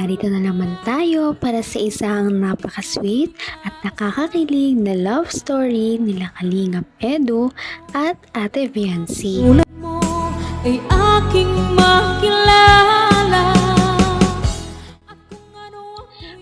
narito na naman tayo para sa isang napaka-sweet at nakakakilig na love story nila Kalingap Edu at Ate Viancy. Tulad mo ay aking makilala.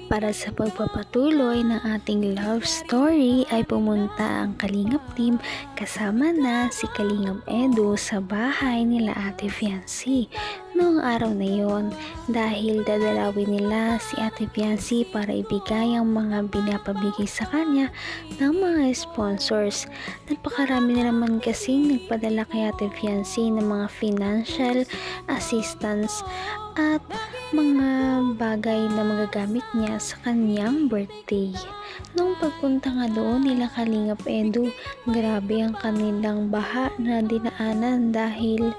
Para sa pagpapatuloy ng ating love story ay pumunta ang Kalingap team kasama na si Kalingap Edu sa bahay nila Ate Viancy noong araw na yon dahil dadalawin nila si Ate Viancy para ibigay ang mga binapabigay sa kanya ng mga sponsors. Napakarami na naman kasing nagpadala kay Ate Viancy ng mga financial assistance at mga bagay na magagamit niya sa kanyang birthday. Nung pagpunta nga doon nila Kalingap Edu, grabe ang kanilang baha na dinaanan dahil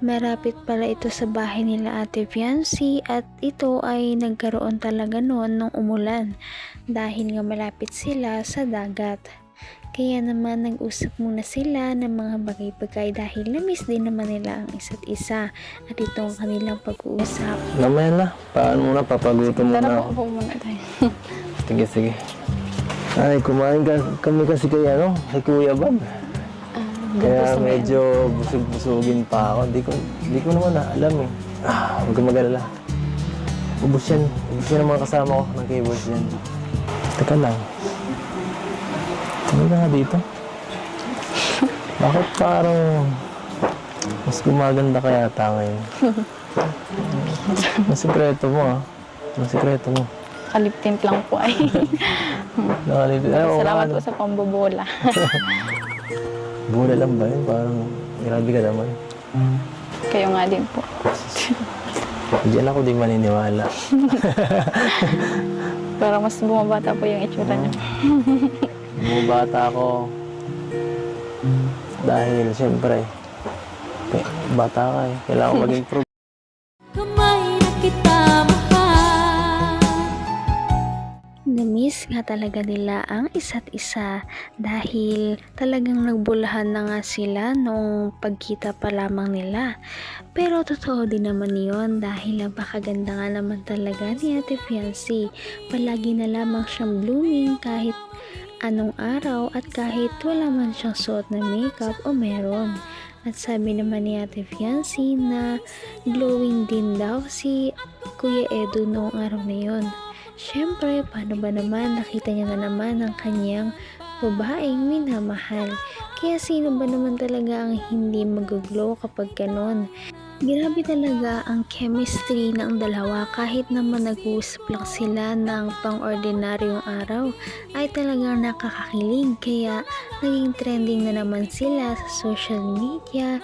marapit pala ito sa bahay nila Ate Viancy at ito ay nagkaroon talaga noon nung umulan dahil nga malapit sila sa dagat. Kaya naman nag-usap muna sila ng mga bagay-bagay dahil na-miss din naman nila ang isa't isa at ito ang kanilang pag-uusap. Mamaya na, paano muna, papagutom muna Tara ako. po muna tayo. Sige, sige. Ay, kumain kami kasi kay Kuya Bab. Kaya medyo busog-busugin pa ako. Di ko naman alam eh. Huwag kang mag-alala. Ubus yan ang mga kasama ko ng keyboards yan. Teka lang. Ano nga dito? Bakit parang mas gumaganda kaya yata ngayon? Ang sikreto mo Ang sikreto mo. Kaliptint lang po ay. Salamat po sa pambobola. Bola lang ba yun? Parang grabe ka naman. Kayo nga din po. Diyan ako di maniniwala. Pero mas bumabata po yung itsura niyo. Bumabata ako dahil siyempre bata ka eh. Kailangan ko maging pro. Kamay na kita mahal. Na-miss nga talaga nila ang isa't isa dahil talagang nagbulahan na nga sila nung pagkita pa lamang nila. Pero totoo din naman yon dahil napakaganda nga naman talaga ni Ate Viancy. Palagi na lamang siyang blooming kahit anong araw at kahit wala man siyang suot na makeup o meron. At sabi naman ni Ate Viancy na glowing din daw si Kuya Edu noong araw na yon. Siyempre, paano ba naman nakita niya na naman ang kanyang babaeng minamahal. Kaya sino ba naman talaga ang hindi mag-glow kapag ganon? Grabe talaga ang chemistry ng dalawa kahit naman nag-uusap lang sila ng pang-ordinaryong araw ay talagang nakakakilig kaya naging trending na naman sila sa social media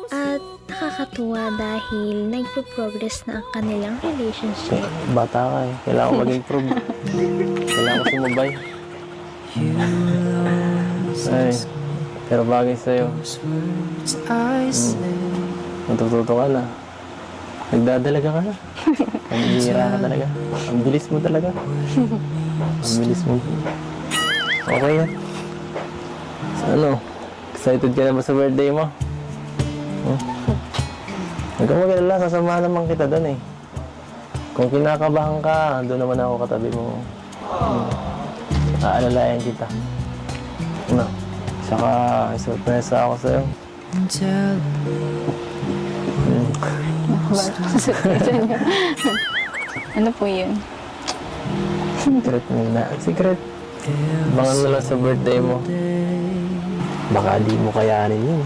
at nakakatuwa dahil nagpo-progress na ang kanilang relationship. Bata ka eh. Kailangan ko maging pro. Kailangan ko sumabay. Ay, pero bagay sa'yo. Natututo ka na. Nagdadalaga ka na. Ang bihira ka talaga. Ang bilis mo talaga. Ang bilis mo. Okay yan. So, excited ka na ba sa birthday mo? Huwag kang mag-alala, sasamahan naman kita doon eh. Kung kinakabahan ka, doon naman ako katabi mo. Aalalayan kita. Saka isurpresa ako sa'yo. Ano po yun? Secret muna. Secret. Abangan mo lang sa birthday mo. Baka di mo kayanin yun.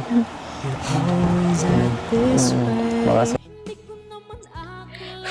Baka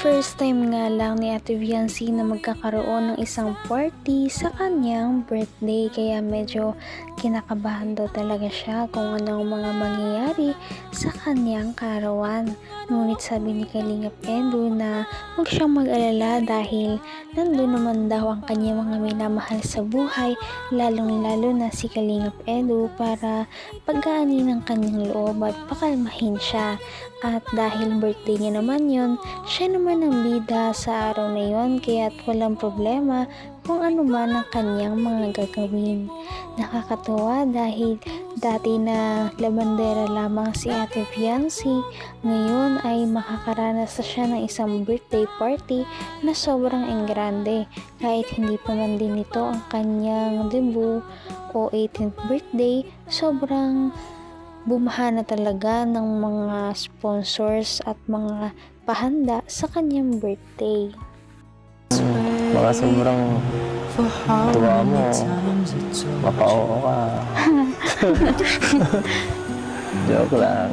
First time nga lang ni Ate Viancy na magkakaroon ng isang party sa kanyang birthday kaya medyo kinakabahan daw talaga siya kung ano ang mga mangyayari sa kanyang karawan. Ngunit sabi ni Kalingap Edu na huwag siyang mag-alala dahil nandun naman daw ang kanyang mga minamahal sa buhay lalong-lalo na si Kalingap Edu para pagaanin ang kanyang loob at pakalmahin siya. At dahil birthday niya naman yon, siya naman ang bida sa araw na yon, kaya't walang problema kung ano man ang kanyang mga gagawin. Nakakatuwa dahil dati na labandera lamang si Ate Fiancy, ngayon ay makakaranas na siya ng isang birthday party na sobrang engrande. Kahit hindi pa man din ito ang kanyang debut o 18th birthday, sobrang bumaha na talaga ng mga sponsors at mga pahanda sa kanyang birthday. Baka sobrang tuwa mo. Mapa-oo ka. Joke lang.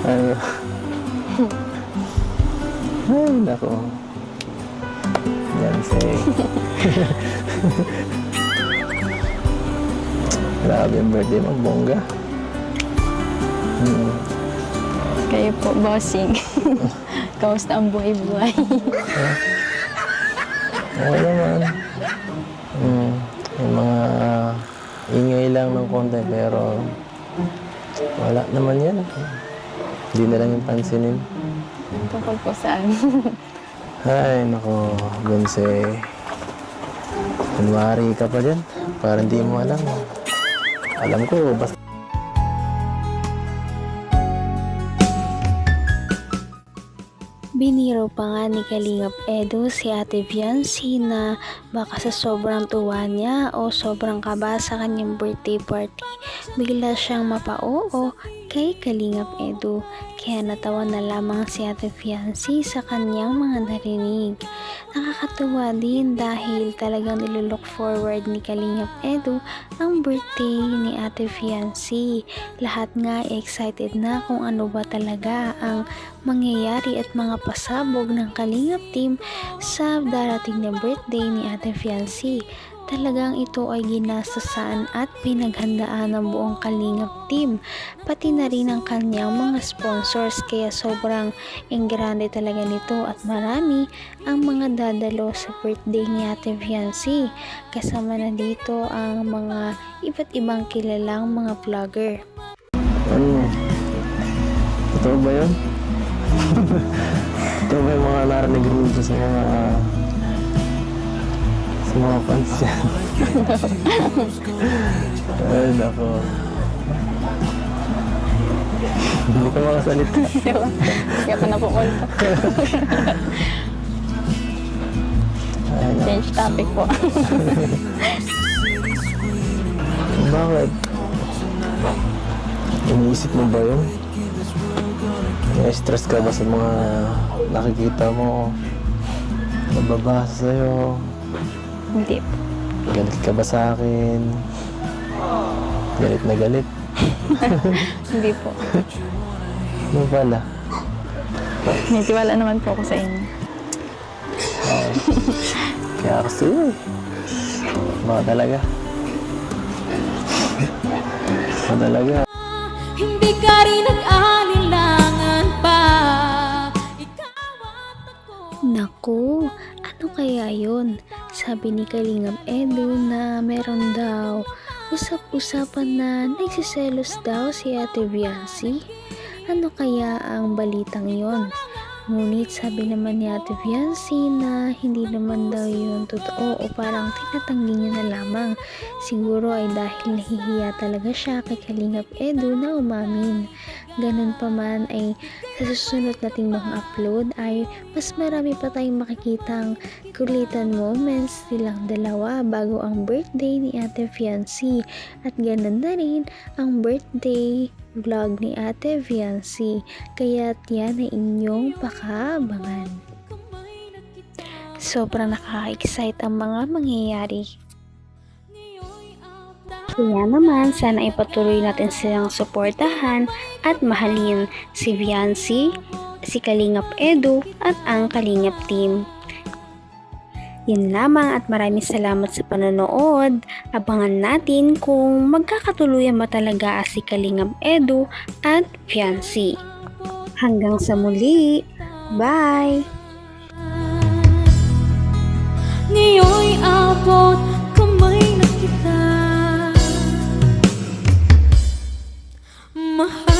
Ano? Ay, nako. Yan, say. Grabe yung birthday mo, bongga. Kayo po, bossing. Kamusta ang buhay-buhay? Oo naman. Yung mga ingay lang ng konti, pero wala naman yan. Hindi na lang yung pansinin. Tungkol po saan? Ay, nako, Gonse. Kunwari ka pa dyan. Parang hindi mo alam. Alam ko, basta... Biniro pa nga ni Kalingap Edu si Ate Fiancy na baka sa sobrang tuwa niya o sobrang kaba sa kanyang birthday party, bigla siyang mapa-oo kay Kalingap Edu. Kaya natawa na lamang si Ate Fiancy sa kanyang mga narinig. Nakakatuwa din dahil talagang nilook forward ni Kalingap Edu ang birthday ni Ate Fiancy. Lahat nga excited na kung ano ba talaga ang mangyayari at mga pasabog ng Kalingap team sa darating na birthday ni Ate Fiancy. Talagang ito ay ginastusan at pinaghandaan ng buong Kalingap team, pati na rin ang kanyang mga sponsors, kaya sobrang engrande talaga nito at marami ang mga dadalo sa birthday ni Ate Fiancy. Kasama na dito ang mga iba't ibang kilalang mga vlogger. Ano? Totoo ba yun? Totoo ba yung mga narinig dito sa mga fans yan? Ay, nako. Hindi ko makasalita. Kaya pa na po ulit. Change topic po. Bakit? Iniisip mo ba yun? Na-stress ka ba sa mga nakikita mo? Nababasa sa'yo? Hindi po. Galit ka ba sa akin? Galit na galit? Hindi po. Ano pala? May tiwala naman po ako sa inyo. Kaya ako sa'yo eh. Baka talaga. Baka talaga. Hindi ka rin nag-alinlangan pa. Ikaw at ako. Naku, ano kaya yun? Sabi ni Kalingap Edu na meron daw usap-usapan na nagsiselos daw si Ate Fiancy. Ano kaya ang balitang yon? Ngunit sabi naman ni Ate Fiancy na hindi naman daw yun totoo o parang tinatanggi niya na lamang. Siguro ay dahil nahihiya talaga siya kay Kalingap Edu na umamin. Ganun pa man ay sa susunod nating mga upload ay mas marami pa tayong makikitang kulitan moments nilang dalawa bago ang birthday ni Ate Fiancy. At ganun na rin ang birthday vlog ni Ate Fiancy. Kaya yan ay inyong pakaabangan. Sobrang nakaka-excite ang mga mangyayari. Kaya naman, sana ipatuloy natin silang suportahan at mahalin si Fiancy, si Kalingap Edu at ang Kalingap team. Yun lamang at maraming salamat sa panonood. Abangan natin kung magkakatuluyan ba talaga si Kalingap Edu at Fiancy. Hanggang sa muli. Bye! Ngayon'y abot kamay na kita. mahal